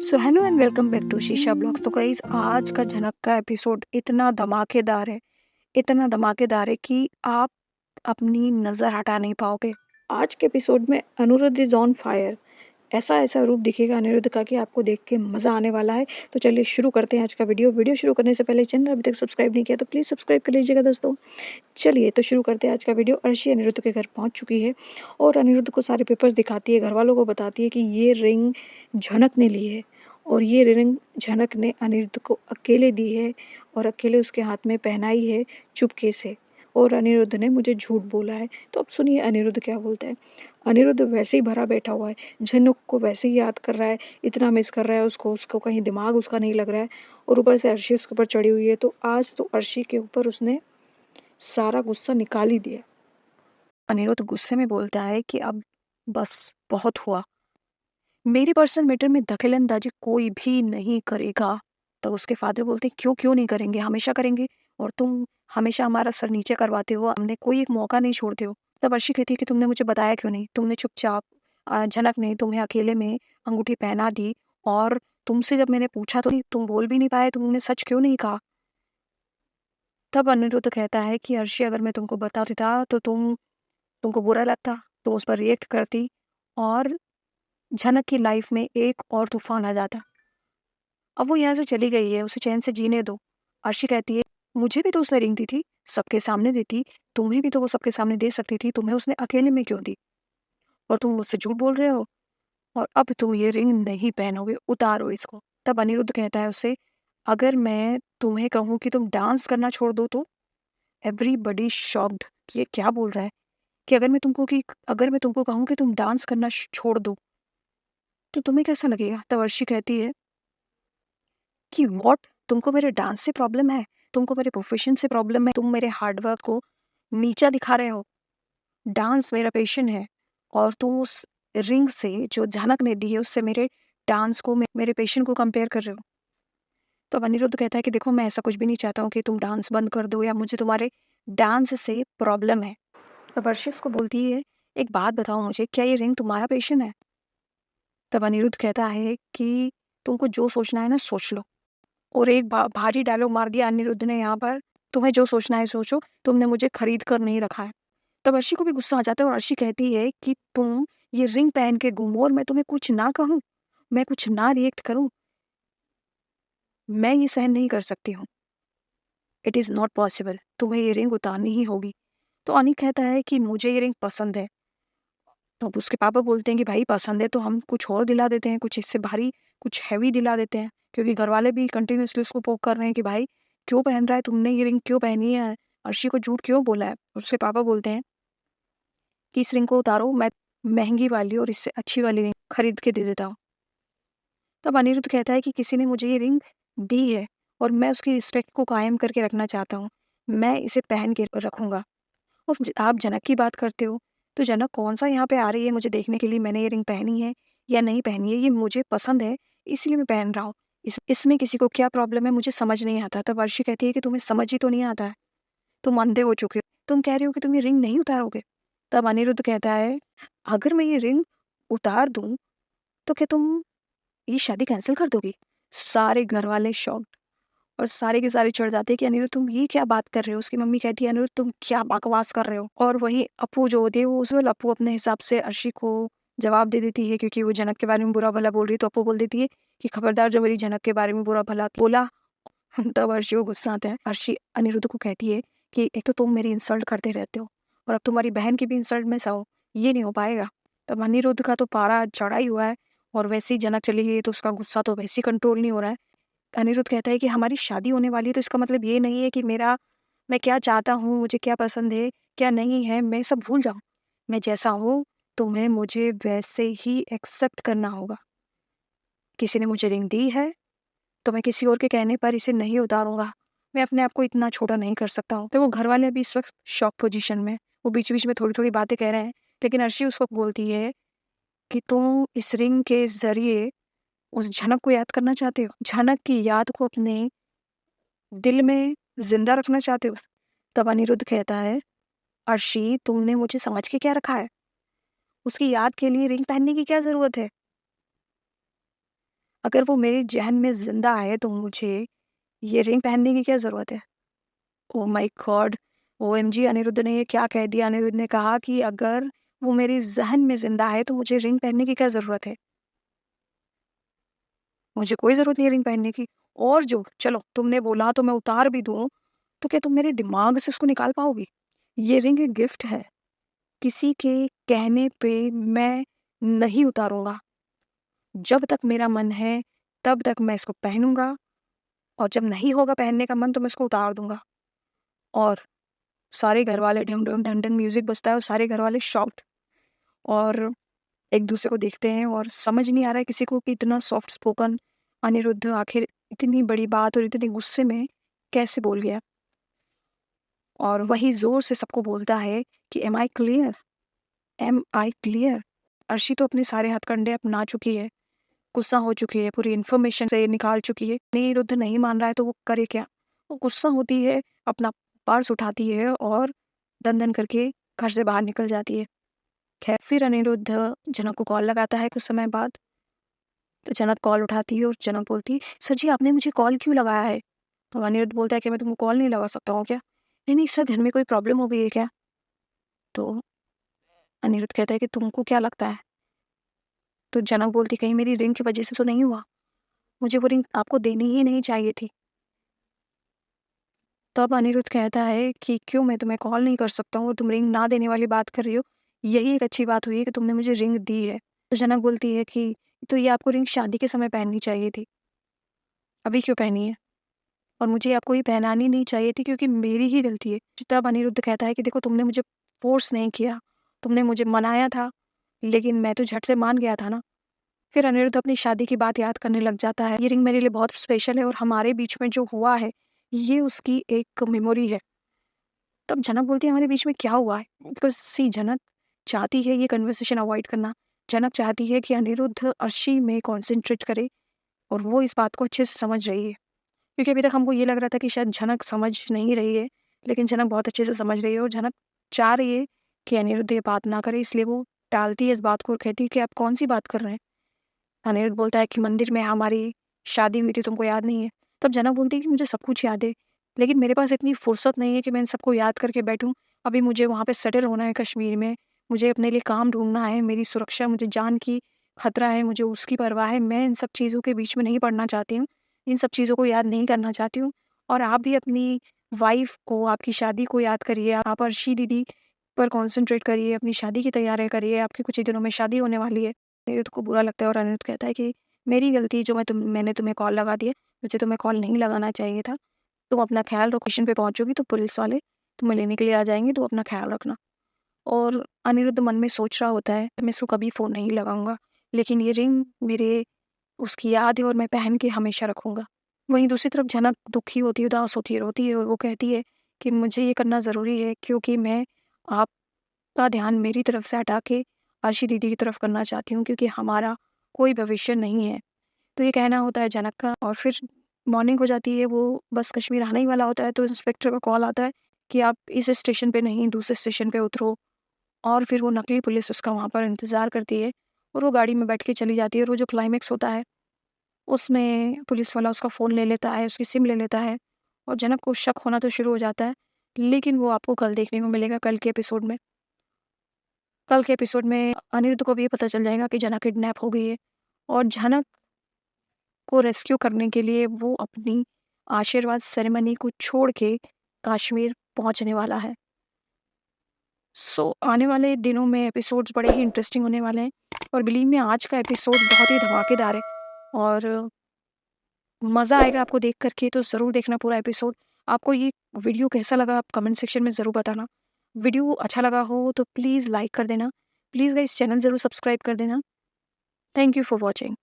So hello and welcome back to Sheesha blogs. तो guys, आज का झनक का एपिसोड इतना धमाकेदार है कि आप अपनी नज़र हटा नहीं पाओगे। आज के एपिसोड में अनिरुद्ध इज ऑन फायर। ऐसा ऐसा रूप दिखेगा अनिरुद्ध का कि आपको देख के मज़ा आने वाला है। तो चलिए शुरू करते हैं आज का वीडियो शुरू करने से पहले चैनल अभी तक सब्सक्राइब नहीं किया तो प्लीज़ सब्सक्राइब कर लीजिएगा दोस्तों। चलिए तो शुरू करते हैं आज का वीडियो। अर्शी अनिरुद्ध के घर पहुंच चुकी है और अनिरुद्ध को सारे पेपर्स दिखाती है, घर वालों को बताती है कि ये रिंग झनक ने ली है और ये रिंग झनक ने अनिरुद्ध को अकेले दी है और अकेले उसके हाथ में पहनाई है चुपके से, और अनिरुद्ध ने मुझे झूठ बोला है। तो अब सुनिए अनिरुद्ध क्या बोलता है। अनिरुद्ध वैसे ही भरा बैठा हुआ है, झनक को वैसे ही याद कर रहा है, इतना मिस कर रहा है उसको, कहीं दिमाग उसका नहीं लग रहा है और ऊपर से अर्शी उसके ऊपर चढ़ी हुई है। तो आज तो अर्शी के ऊपर उसने सारा गुस्सा निकाल ही दिया। अनिरुद्ध गुस्से में बोलता है कि अब बस बहुत हुआ, मेरी पर्सनल मैटर में दखल-अंदाज़ी कोई भी नहीं करेगा। तो उसके फादर बोलते हैं, क्यों क्यों नहीं करेंगे, हमेशा करेंगे, और तुम हमेशा हमारा सर नीचे करवाते हो, हमने कोई एक मौका नहीं छोड़ते हो। तब अर्शी कहती है कि तुमने मुझे बताया क्यों नहीं, तुमने चुपचाप झनक ने तुम्हें अकेले में अंगूठी पहना दी, और तुमसे जब मैंने पूछा तो तुम बोल भी नहीं पाए, तुमने सच क्यों नहीं कहा। तब अनिरुद्ध कहता है कि अर्शी, अगर मैं तुमको बता देता तो तुमको बुरा लगता, तुम उस पर रिएक्ट करती और झनक की लाइफ में एक और तूफान आ जाता। अब वो यहाँ से चली गई है, उसे चैन से जीने दो। अर्शी कहती है, मुझे भी तो उसने रिंग दी थी, सबके सामने दी थी, तुम्हें भी तो वो सबके सामने दे सकती थी, तुम्हें उसने अकेले में क्यों दी, और तुम मुझसे झूठ बोल रहे हो और अब तुम ये रिंग नहीं पहनोगे, उतारो इसको। तब अनिरुद्ध कहता है उससे, अगर मैं तुम्हें कहूँ कि तुम डांस करना छोड़ दो तो। एवरीबडी शॉक्ड कि ये क्या बोल रहा है, कि अगर मैं तुमको कहूँ कि तुम डांस करना छोड़ दो तो तुम्हें कैसा लगेगा। तब अर्शी कहती है कि व्हाट, तुमको मेरे डांस से प्रॉब्लम है, तुमको मेरे प्रोफेशन से प्रॉब्लम है, तुम मेरे हार्डवर्क को नीचा दिखा रहे हो। डांस मेरा पैशन है और तुम उस रिंग से जो झनक ने दी है उससे मेरे डांस को मेरे पैशन को कंपेयर कर रहे हो। तो अब अनिरुद्ध कहता है कि देखो, मैं ऐसा कुछ भी नहीं चाहता हूँ कि तुम डांस बंद कर दो या मुझे तुम्हारे डांस से प्रॉब्लम है। तब अर्शी उसको बोलती है, एक बात बताओ मुझे, क्या ये रिंग तुम्हारा पैशन है। तब अनिरुद्ध कहता है कि तुमको जो सोचना है ना सोच लो, और एक भारी डायलॉग मार दिया अनिरुद्ध ने यहाँ पर, तुम्हें जो सोचना है सोचो, तुमने मुझे खरीद कर नहीं रखा है। तब अर्शी को भी गुस्सा आ जाता है और अर्शी कहती है कि तुम ये रिंग पहन के घूमो और मैं तुम्हें कुछ ना कहूँ, मैं कुछ ना रिएक्ट करूँ, मैं ये सहन नहीं कर सकती हूँ। इट इज़ नॉट पॉसिबल, तुम्हें ये रिंग उतारनी ही होगी। तो अनिक कहता है कि मुझे ये रिंग पसंद है। तो अब उसके पापा बोलते हैं कि भाई पसंद है तो हम कुछ और दिला देते हैं, कुछ इससे भारी, कुछ हैवी दिला देते हैं, क्योंकि घर वाले भी कंटिन्यूअसली उसको पोक कर रहे हैं कि भाई क्यों पहन रहा है, तुमने ये रिंग क्यों पहनी है, अर्शी को झूठ क्यों बोला है। और उसके पापा बोलते हैं कि इस रिंग को उतारो, मैं महंगी वाली और इससे अच्छी वाली रिंग खरीद के दे देता हूँ। तब अनिरुद्ध कहता है कि किसी ने मुझे ये रिंग दी है और मैं उसकी रिस्पेक्ट को कायम करके रखना चाहता हूँ, मैं इसे पहन के रखूँगा। और आप जनक की बात करते हो, तो जनक कौन-सा यहाँ पे आ रही है मुझे देखने के लिए मैंने ये रिंग पहनी है या नहीं पहनी है, ये मुझे पसंद है इसलिए मैं पहन रहा हूँ। इसमें किसी को क्या प्रॉब्लम है मुझे समझ नहीं आता। तब अर्शी कहती है कि तुम्हें समझ ही तो नहीं आता है, तुम अंधे हो चुके हो, तुम कह रहे हो कि तुम ये रिंग नहीं उतारोगे। तब अनिरुद्ध कहता है, अगर मैं ये रिंग उतार दूँ, तो क्या तुम ये शादी कैंसल कर दोगी? सारे घरवाले शॉक्ड और सारे के सारे चिढ़ जाते हैं कि अनिरुद्ध तुम ये क्या बात कर रहे हो। उसकी मम्मी कहती है, अनिरुद्ध तुम क्या बकवास कर रहे हो। और वहीं अप्पू जो होती है वो उस अप्पू अपने हिसाब से अर्शी को जवाब दे देती है, क्योंकि वो जनक के बारे में बुरा भला बोल रही है, तो अप्पू बोल देती है कि खबरदार जो मेरी जनक के बारे में बुरा भला बोला। तब अर्शी को गुस्सा आता है। अर्शी अनिरुद्ध को कहती है कि एक तो तुम मेरी इंसल्ट करते रहते हो और अब तुम्हारी बहन की भी इंसल्ट में सहो, ये नहीं हो पाएगा। तब अनिरुद्ध का तो पारा चढ़ा ही हुआ है और वैसे ही जनक चली गई है तो उसका गुस्सा तो वैसे ही कंट्रोल नहीं हो रहा है। अनिरुद्ध कहता है कि हमारी शादी होने वाली है तो इसका मतलब ये नहीं है कि मैं क्या चाहता हूँ, मुझे क्या पसंद है, क्या नहीं है, मैं सब भूल जाऊँ। मैं जैसा हूँ, तुम्हें मुझे वैसे ही एक्सेप्ट करना होगा। किसी ने मुझे रिंग दी है, तो मैं किसी और के कहने पर इसे नहीं उतारूँगा। मैं अपने आप को इतना छोटा नहीं कर सकता हूँ। तो वो घरवाले अभी इस वक़्त शॉक पोज़ीशन में, वो बीच-बीच में थोड़ी-थोड़ी बातें कह रहे हैं, लेकिन अर्शी उसको बोलती है कि तुम इस रिंग के ज़रिए उस झनक को याद करना चाहते हो? झनक की याद को अपने दिल में ज़िंदा रखना चाहते हो? तब अनिरुद्ध कहता है, अर्शी तुमने मुझे समझ के क्या रखा है? उसकी याद के लिए रिंग पहनने की क्या ज़रूरत है? अगर वो मेरे ज़हन में ज़िंदा है तो मुझे ये रिंग पहनने की क्या ज़रूरत है? Oh my God! OMG Aniruddh ने ये क्या कह दिया? अनिरुद्ध ने कहा कि अगर वो मेरे ज़हन में ज़िंदा है तो मुझे रिंग पहनने की क्या ज़रूरत है? मुझे कोई ज़रूरत नहीं है रिंग पहनने की। और जो चलो तुमने बोला तो मैं उतार भी दूँ, तो क्या तुम मेरे दिमाग से उसको निकाल पाओगी? ये रिंग एक गिफ्ट है। किसी के कहने पे मैं नहीं उतारूँगा। जब तक मेरा मन है, तब तक मैं इसको पहनूँगा और जब नहीं होगा पहनने का मन तो मैं इसको उतार दूँगा। और सारे घरवाले ढिम-ढुम, ढन-ढन म्यूज़िक बजता है और सारे घरवाले शॉक्ड और एक-दूसरे को देखते हैं और समझ नहीं आ रहा है किसी को कि इतना सॉफ्ट स्पोकन अनिरुद्ध आखिर इतनी बड़ी बात और इतने गुस्से में कैसे बोल गया। और वही ज़ोर से सबको बोलता है कि am I clear? Am I clear? Arshi तो अपने सारे हथकंडे अपना चुकी है, गुस्सा हो चुकी है, पूरी इन्फॉर्मेशन से निकाल चुकी है। अनिरुद्ध नहीं मान रहा है तो वो करे क्या? वो गुस्सा होती है, अपना पर्स उठाती है और दन-दन करके घर से बाहर निकल जाती है। खैर फिर अनिरुद्ध जनक को कॉल लगाता है कुछ समय बाद। तो जनक कॉल उठाती है और जनक बोलती है, "सर जी आपने मुझे कॉल क्यों लगाया है?" तो अनिरुद्ध बोलता है कि मैं तुमको कॉल नहीं लगा सकता हूँ क्या? "नहीं, नहीं सर घर में कोई प्रॉब्लम हो गई है क्या?" तो अनिरुद्ध कहता है कि तुमको क्या लगता है? तो जनक बोलती कहीं मेरी रिंग की वज़ह से तो नहीं हुआ? मुझे वो रिंग आपको देनी ही नहीं चाहिए थी। तब अनिरुद्ध कहता है कि क्यों मैं तुम्हें कॉल नहीं कर सकता हूँ और तुम रिंग ना देने वाली बात कर रही हो। यही एक अच्छी बात हुई है कि तुमने मुझे रिंग दी है। तो जनक बोलती है कि तो ये आपको रिंग शादी के समय पहननी चाहिए थी। अभी क्यों पहनी है? और मुझे आपको ये पहनानी नहीं चाहिए थी क्योंकि मेरी ही गलती है। तब अनिरुद्ध कहता है कि देखो तुमने मुझे फ़ोर्स नहीं किया, तुमने मुझे मनाया था, लेकिन मैं तो झट से मान गया था ना। फिर अनिरुद्ध अपनी शादी की बात याद करने लग जाता है। ये रिंग मेरे लिए बहुत स्पेशल है और हमारे बीच में जो हुआ है, ये उसकी एक मेमोरी है। तब जनक बोलती है हमारे बीच में क्या हुआ है? बिकॉज़ सी जनक चाहती है ये कन्वर्सेशन अवॉइड करना। जनक चाहती है कि अनिरुद्ध अर्शी में कॉन्सन्ट्रेट करे और वो इस बात को अच्छे से समझ रही है। क्योंकि अभी तक हमको ये लग रहा था कि शायद झनक समझ नहीं रही है, लेकिन झनक बहुत अच्छे से समझ रही है और झनक चाह रही है कि अनिरुद्ध ये बात ना करे, इसलिए वो टालती है इस बात को और कहती है कि आप कौन-सी बात कर रहे हैं? अनिरुद्ध बोलता है कि मंदिर में हमारी शादी हुई थी, तुमको याद नहीं है? तब झनक बोलती है कि मुझे सब कुछ याद है, लेकिन मेरे पास इतनी फुर्सत नहीं है कि मैं इन सबको याद करके बैठूँ। अभी मुझे वहाँ पे सेटल होना है कश्मीर में, मुझे अपने लिए काम ढूँढना है, मेरी सुरक्षा, मुझे जान की खतरा है, मुझे उसकी परवाह है। मैं इन सब चीज़ों के बीच में नहीं पड़ना चाहती हूँ, इन सब चीज़ों को याद नहीं करना चाहती हूँ और आप भी अपनी वाइफ़ को, आपकी शादी को याद करिए। आप अर्शी दीदी पर कॉन्सन्ट्रेट करिए, अपनी शादी की तैयारियाँ करिए, आपकी कुछ ही दिनों में शादी होने वाली है। अनिरुद्ध को बुरा लगता है और अनिरुद्ध कहता है कि मेरी गलती जो मैंने तुम्हें कॉल लगा दिया, मुझे तुम्हें कॉल नहीं लगाना चाहिए था। तुम अपना ख़्याल रखो, स्टेशन पे पहुँचोगी तो पुलिस वाले तुम्हें लेने के लिए आ जाएँगे, तो अपना ख़्याल रखना। और अनिरुद्ध मन में सोच रहा होता है, मैं इसको कभी फ़ोन नहीं लगाऊँगा, लेकिन ये रिंग मेरे उसकी याद है और मैं पहन के हमेशा रखूँगा। वहीं दूसरी तरफ झनक दुखी होती है, उदास होती है, रोती है और वो कहती है कि मुझे ये करना ज़रूरी है क्योंकि मैं आपका ध्यान मेरी तरफ से हटा के आशी दीदी की तरफ करना चाहती हूँ क्योंकि हमारा कोई भविष्य नहीं है। तो ये कहना होता है जनक का और फिर मॉर्निंग हो जाती है, वो बस कश्मीर आने ही वाला होता है तो इंस्पेक्टर का कॉल आता है कि आप इस स्टेशन पे नहीं दूसरे स्टेशन पे उतरो और फिर वो नकली पुलिस उसका वहाँ पर इंतज़ार करती है और वो गाड़ी में बैठ के चली जाती है और वो जो क्लाइमेक्स होता है उसमें पुलिस वाला उसका फ़ोन ले लेता है, उसकी सिम ले लेता है और जनक को शक होना तो शुरू हो जाता है, लेकिन वो आपको कल देखने को मिलेगा कल के एपिसोड में। कल के एपिसोड में अनिरुद्ध को भी ये पता चल जाएगा कि जनक किडनैप हो गई है और जनक को रेस्क्यू करने के लिए वो अपनी आशीर्वाद सेरेमनी को छोड़ के कश्मीर पहुंचने वाला है। सो आने वाले दिनों में एपिसोड्स बड़े ही इंटरेस्टिंग होने वाले हैं और बिलीव मी आज का एपिसोड बहुत ही धमाकेदार है और मज़ा आएगा आपको देख कर के तो ज़रूर देखना पूरा एपिसोड। आपको ये वीडियो कैसा लगा आप कमेंट सेक्शन में ज़रूर बताना। वीडियो अच्छा लगा हो तो प्लीज़ लाइक कर देना। प्लीज़ गाइस चैनल ज़रूर सब्सक्राइब कर देना। Thank you for watching.